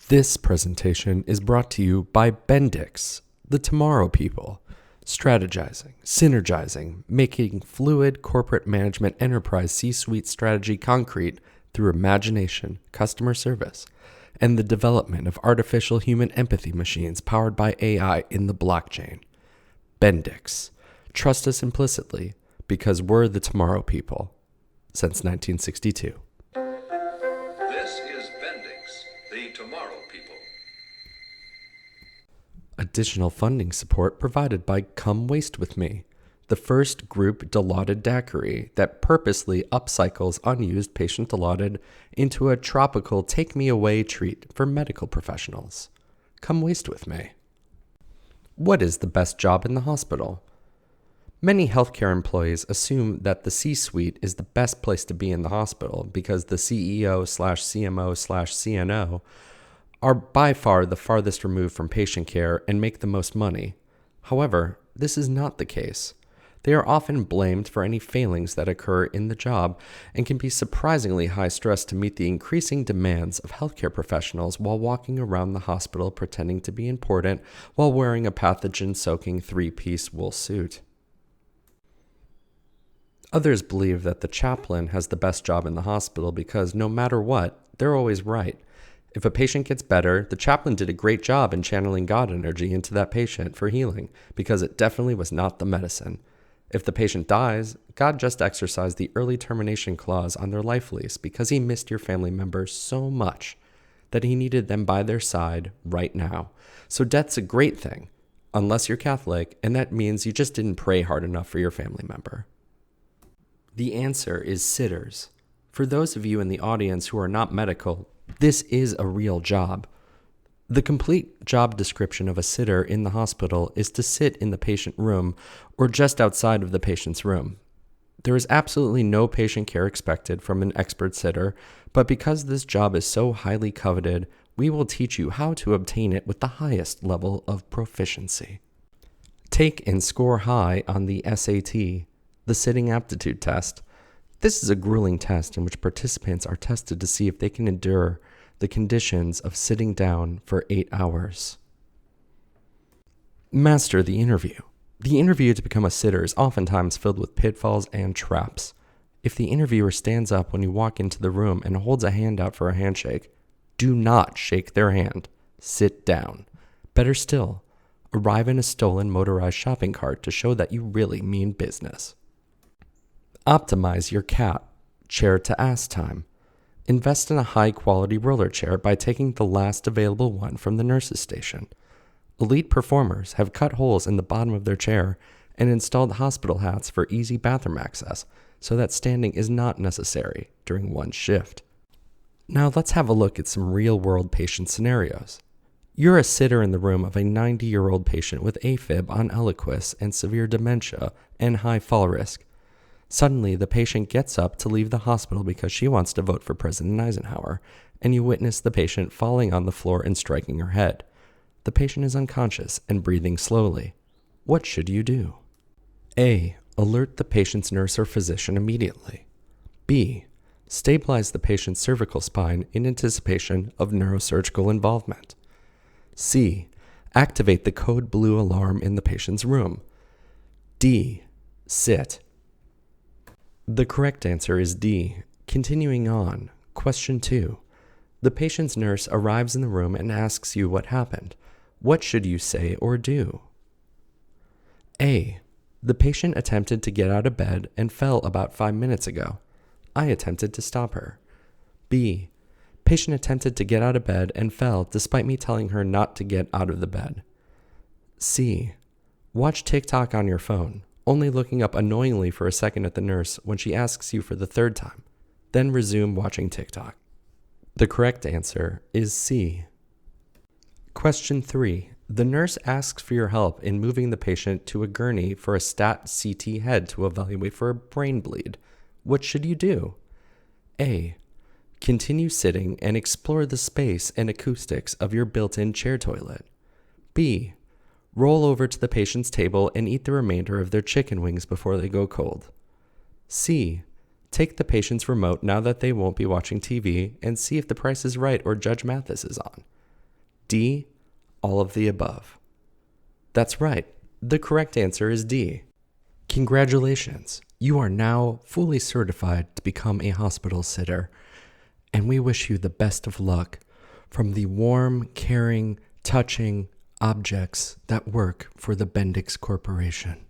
This presentation is brought to you by Bendix, the Tomorrow People, strategizing, synergizing, making fluid corporate management enterprise C-suite strategy concrete through imagination, customer service, and the development of artificial human empathy machines powered by AI in the blockchain. Bendix. Trust us implicitly because we're the Tomorrow People since 1962. This is Bendix, the Tomorrow People. Additional funding support provided by Come Waste With Me, the first group Dilaudid daiquiri that purposely upcycles unused patient Dilaudid into a tropical take-me-away treat for medical professionals. Come Waste With Me. What is the best job in the hospital? Many healthcare employees assume that the C-suite is the best place to be in the hospital because the CEO/CMO/CNO are by far the farthest removed from patient care and make the most money. However, this is not the case. They are often blamed for any failings that occur in the job and can be surprisingly high stress to meet the increasing demands of healthcare professionals while walking around the hospital pretending to be important while wearing a pathogen-soaking three-piece wool suit. Others believe that the chaplain has the best job in the hospital because no matter what, they're always right. If a patient gets better, the chaplain did a great job in channeling God energy into that patient for healing because it definitely was not the medicine. If the patient dies, God just exercised the early termination clause on their life lease because he missed your family member so much that he needed them by their side right now. So death's a great thing, unless you're Catholic, and that means you just didn't pray hard enough for your family member. The answer is sitters. For those of you in the audience who are not medical, this is a real job. The complete job description of a sitter in the hospital is to sit in the patient room or just outside of the patient's room. There is absolutely no patient care expected from an expert sitter, but because this job is so highly coveted, we will teach you how to obtain it with the highest level of proficiency. Take and score high on the SAT, the Sitting Aptitude Test. This is a grueling test in which participants are tested to see if they can endure the conditions of sitting down for 8 hours. Master the interview. The interview to become a sitter is oftentimes filled with pitfalls and traps. If the interviewer stands up when you walk into the room and holds a hand out for a handshake, do not shake their hand. Sit down. Better still, arrive in a stolen motorized shopping cart to show that you really mean business. Optimize your CAT, chair to ass time. Invest in a high-quality roller chair by taking the last available one from the nurse's station. Elite performers have cut holes in the bottom of their chair and installed hospital hats for easy bathroom access so that standing is not necessary during one shift. Now let's have a look at some real-world patient scenarios. You're a sitter in the room of a 90-year-old patient with AFib on Eliquis and severe dementia and high fall risk. Suddenly, the patient gets up to leave the hospital because she wants to vote for President Eisenhower, and you witness the patient falling on the floor and striking her head. The patient is unconscious and breathing slowly. What should you do? A. Alert the patient's nurse or physician immediately. B. Stabilize the patient's cervical spine in anticipation of neurosurgical involvement. C. Activate the code blue alarm in the patient's room. D. Sit. The correct answer is D. Continuing on, question 2. The patient's nurse arrives in the room and asks you what happened. What should you say or do? A. The patient attempted to get out of bed and fell about 5 minutes ago. I attempted to stop her. B. Patient attempted to get out of bed and fell despite me telling her not to get out of the bed. C. Watch TikTok on your phone, only looking up annoyingly for a second at the nurse when she asks you for the 3rd time, then resume watching TikTok. The correct answer is C. Question 3. The nurse asks for your help in moving the patient to a gurney for a stat CT head to evaluate for a brain bleed. What should you do? A. Continue sitting and explore the space and acoustics of your built-in chair toilet. B. Roll over to the patient's table and eat the remainder of their chicken wings before they go cold. C. Take the patient's remote now that they won't be watching TV and see if The Price is Right or Judge Mathis is on. D, all of the above. That's right. The correct answer is D. Congratulations. You are now fully certified to become a hospital sitter, and we wish you the best of luck from the warm, caring, touching objects that work for the Bendix Corporation.